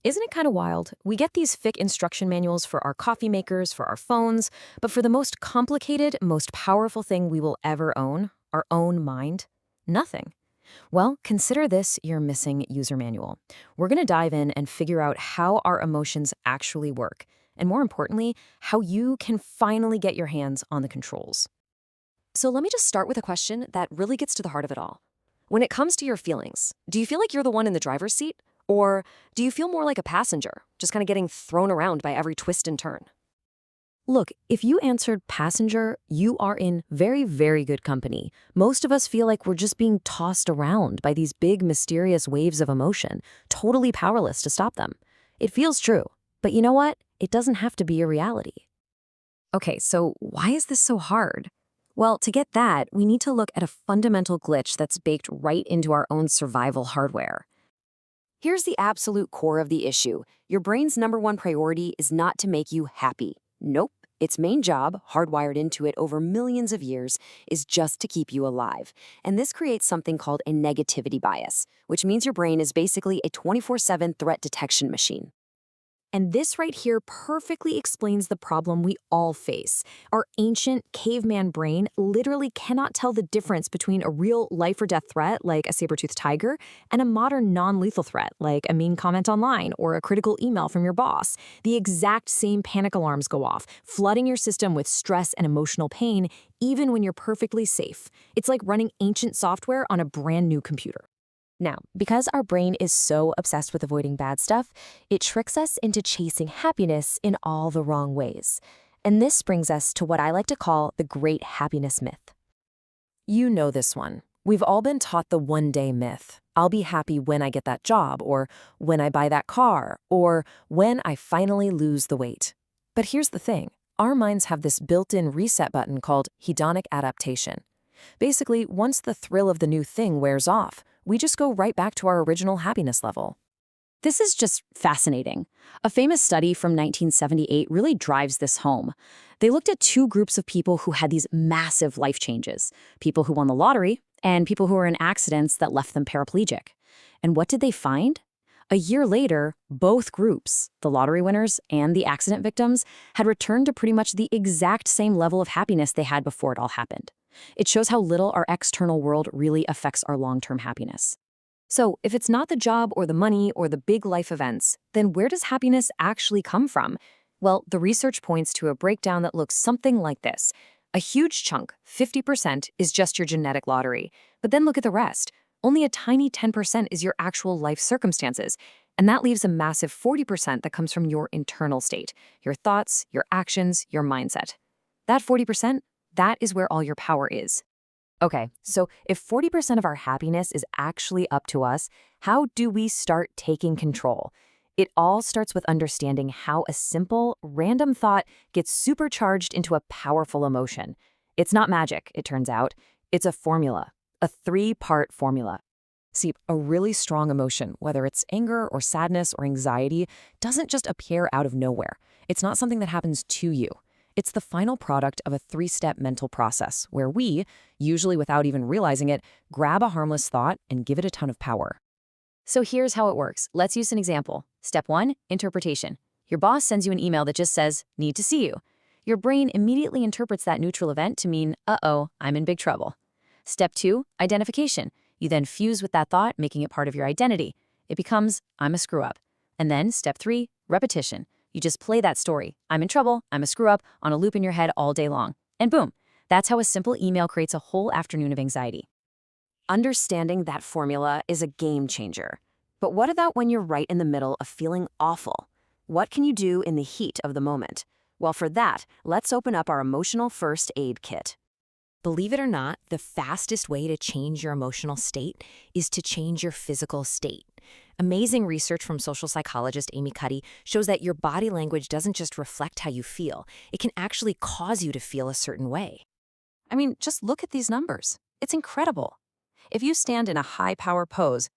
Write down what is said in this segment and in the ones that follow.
Isn't it kind of wild? We get these thick instruction manuals for our coffee makers, for our phones, but for the most complicated, most powerful thing we will ever own, our own mind, nothing. Well, consider this your missing user manual. We're going to dive in and figure out how our emotions actually work, and more importantly, how you can finally get your hands on the controls. So let me just start with a question that really gets to the heart of it all. When it comes to your feelings, do you feel like you're the one in the driver's seat? Or do you feel more like a passenger, just kind of getting thrown around by every twist and turn? Look, if you answered passenger, you are in very, very good company. Most of us feel like we're just being tossed around by these big, mysterious waves of emotion, totally powerless to stop them. It feels true, but you know what? It doesn't have to be your reality. Okay, so why is this so hard? Well, to get that, we need to look at a fundamental glitch that's baked right into our own survival hardware. Here's the absolute core of the issue. Your brain's #1 priority is not to make you happy. Nope. Its main job, hardwired into it over millions of years, is just to keep you alive. And this creates something called a negativity bias, which means your brain is basically a 24/7 threat detection machine. And this right here perfectly explains the problem we all face. Our ancient caveman brain literally cannot tell the difference between a real life or death threat, like a saber-toothed tiger, and a modern non-lethal threat, like a mean comment online or a critical email from your boss. The exact same panic alarms go off, flooding your system with stress and emotional pain, even when you're perfectly safe. It's like running ancient software on a brand new computer. Now, because our brain is so obsessed with avoiding bad stuff, it tricks us into chasing happiness in all the wrong ways. And this brings us to what I like to call the great happiness myth. You know this one. We've all been taught the one-day myth. I'll be happy when I get that job, or when I buy that car, or when I finally lose the weight. But here's the thing. Our minds have this built-in reset button called hedonic adaptation. Basically, once the thrill of the new thing wears off, we just go right back to our original happiness level. This is just fascinating. A famous study from 1978 really drives this home. They looked at two groups of people who had these massive life changes, people who won the lottery and people who were in accidents that left them paraplegic. And what did they find? A year later, both groups, the lottery winners and the accident victims, had returned to pretty much the exact same level of happiness they had before it all happened. It shows how little our external world really affects our long-term happiness. So, if it's not the job or the money or the big life events, then where does happiness actually come from? Well, the research points to a breakdown that looks something like this. A huge chunk, 50%, is just your genetic lottery. But then look at the rest. Only a tiny 10% is your actual life circumstances. And that leaves a massive 40% that comes from your internal state, your thoughts, your actions, your mindset. That 40%, that is where all your power is. Okay, so if 40% of our happiness is actually up to us, how do we start taking control? It all starts with understanding how a simple, random thought gets supercharged into a powerful emotion. It's not magic, it turns out. It's a formula, a 3-part formula. See, a really strong emotion, whether it's anger or sadness or anxiety, doesn't just appear out of nowhere. It's not something that happens to you. It's the final product of a 3-step mental process where we, usually without even realizing it, grab a harmless thought and give it a ton of power. So here's how it works. Let's use an example. Step 1, interpretation. Your boss sends you an email that just says, "Need to see you." Your brain immediately interprets that neutral event to mean, "Uh-oh, I'm in big trouble." Step 2, identification. You then fuse with that thought, making it part of your identity. It becomes, "I'm a screw-up." And then step 3, repetition. You just play that story, "I'm in trouble, I'm a screw-up," on a loop in your head all day long. And boom, that's how a simple email creates a whole afternoon of anxiety. Understanding that formula is a game changer. But what about when you're right in the middle of feeling awful? What can you do in the heat of the moment? Well, for that, let's open up our emotional first aid kit. Believe it or not, the fastest way to change your emotional state is to change your physical state. Amazing research from social psychologist Cuddy shows that your body language doesn't just reflect how you feel, it can actually cause you to feel a certain way. I mean, just look at these numbers. It's incredible. If you stand in a high-power pose,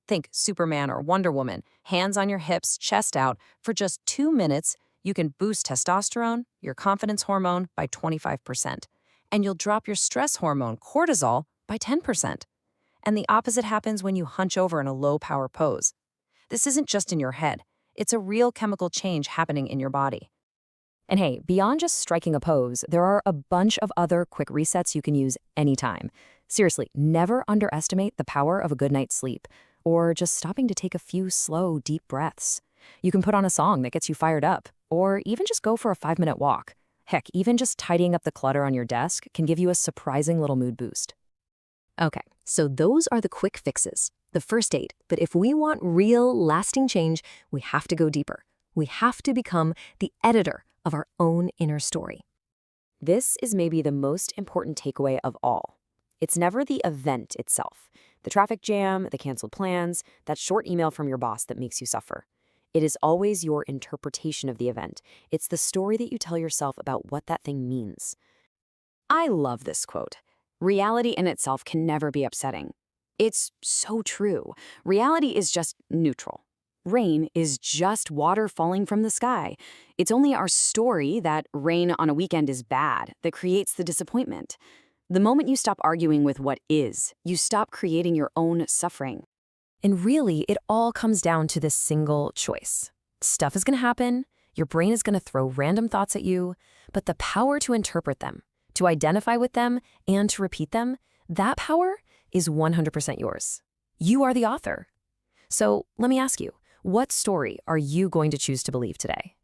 think Superman or Wonder Woman, hands on your hips, chest out, for just 2 minutes, you can boost testosterone, your confidence hormone, by 25%. And you'll drop your stress hormone, cortisol, by 10%. And the opposite happens when you hunch over in a low-power pose. This isn't just in your head. It's a real chemical change happening in your body. And hey, beyond just striking a pose, there are a bunch of other quick resets you can use anytime. Seriously, never underestimate the power of a good night's sleep, or just stopping to take a few slow, deep breaths. You can put on a song that gets you fired up, or even just go for a 5-minute walk. Heck, even just tidying up the clutter on your desk can give you a surprising little mood boost. Okay, so those are the quick fixes, the first aid. But if we want real, lasting change, we have to go deeper. We have to become the editor of our own inner story. This is maybe the most important takeaway of all. It's never the event itself, the traffic jam, the canceled plans, that short email from your boss that makes you suffer. It is always your interpretation of the event. It's the story that you tell yourself about what that thing means. I love this quote. Reality in itself can never be upsetting. It's so true. Reality is just neutral. Rain is just water falling from the sky. It's only our story that rain on a weekend is bad that creates the disappointment. The moment you stop arguing with what is, you stop creating your own suffering. And really, it all comes down to this single choice. Stuff is going to happen, your brain is going to throw random thoughts at you, but the power to interpret them, to identify with them, and to repeat them, that power is 100% yours. You are the author. So let me ask you, what story are you going to choose to believe today?